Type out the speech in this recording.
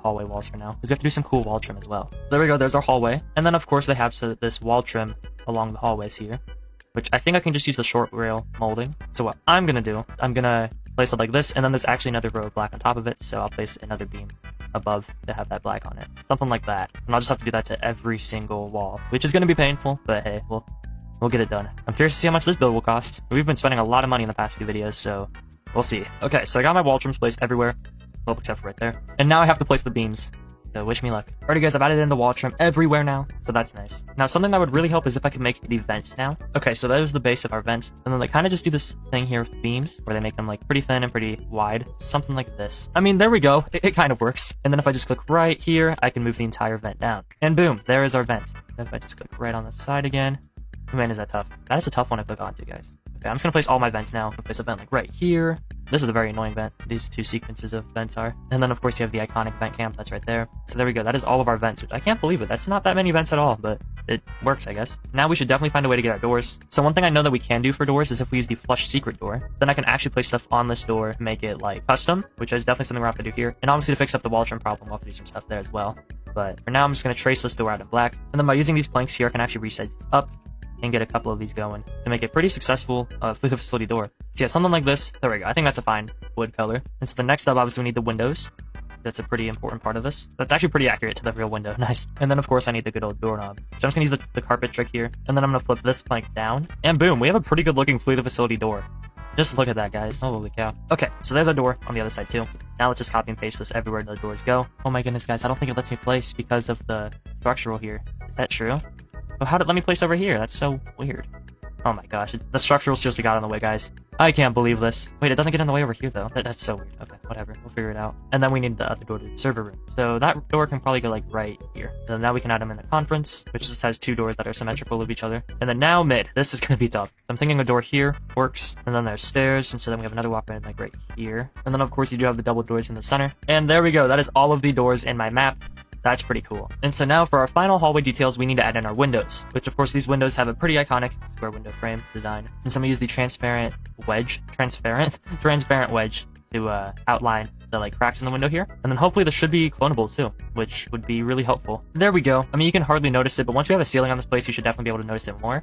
hallway walls for now, because we have to do some cool wall trim as well. There we go, there's our hallway. And then of course they have this wall trim along the hallways here, which I think I can just use the short rail molding. So what I'm gonna do, I'm gonna place it like this, and then there's actually another row of black on top of it, so I'll place another beam above to have that black on it. Something like that. And I'll just have to do that to every single wall, which is gonna be painful, but hey, we'll get it done. I'm curious to see how much this build will cost. We've been spending a lot of money in the past few videos, so we'll see. Okay, so I got my wall trims placed everywhere. Well, except for right there. And now I have to place the beams. So wish me luck. Alrighty guys, I've added in the wall trim everywhere now, so that's nice. Now something that would really help is if I could make the vents now. Okay, so that is the base of our vent. And then they kind of just do this thing here with beams, where they make them like pretty thin and pretty wide. Something like this. I mean, there we go. It kind of works. And then if I just click right here, I can move the entire vent down. And boom, there is our vent. If I just click right on the side again. Man, is that tough. That is a tough one to click onto, guys. Okay, I'm just gonna place all my vents now. I'll place a vent like right here. This is a very annoying vent. These two sequences of vents are. And then of course you have the iconic vent camp that's right there. So there we go. That is all of our vents, which I can't believe it. That's not that many vents at all, but it works, I guess. Now we should definitely find a way to get our doors. So one thing I know that we can do for doors is if we use the flush secret door, then I can actually place stuff on this door to make it like custom, which is definitely something we'll have to do here. And obviously to fix up the wall trim problem, we'll have to do some stuff there as well. But for now, I'm just gonna trace this door out in black. And then by using these planks here, I can actually resize these up and get a couple of these going to make a pretty successful food facility door. So yeah, something like this. There we go. I think that's a fine wood color. And so the next step, obviously, we need the windows. That's a pretty important part of this. That's actually pretty accurate to the real window. Nice. And then, of course, I need the good old doorknob. So I'm just going to use the carpet trick here. And then I'm going to flip this plank down. And boom, we have a pretty good looking fluid facility door. Just look at that, guys. Holy cow. Okay, so there's our door on the other side, too. Now let's just copy and paste this everywhere the doors go. Oh my goodness, guys. I don't think it lets me place because of the structural here. Is that true? Oh, how'd it let me place over here? That's so weird. Oh my gosh, the structural seriously got in the way, guys. I can't believe this. Wait, it doesn't get in the way over here, though. That's so weird. Okay, whatever. We'll figure it out. And then we need the other door to the server room. So that door can probably go, like, right here. So now we can add them in the conference, which just has two doors that are symmetrical of each other. And then now mid. This is gonna be tough. So I'm thinking a door here works. And then there's stairs, and so then we have another walkway, like, right here. And then, of course, you do have the double doors in the center. And there we go. That is all of the doors in my map. That's pretty cool. And so now for our final hallway details, we need to add in our windows, which of course these windows have a pretty iconic square window frame design. And so I'm gonna use the transparent wedge to outline the like cracks in the window here. And then hopefully this should be clonable too, which would be really helpful. There we go. I mean, you can hardly notice it, but once we have a ceiling on this place, you should definitely be able to notice it more.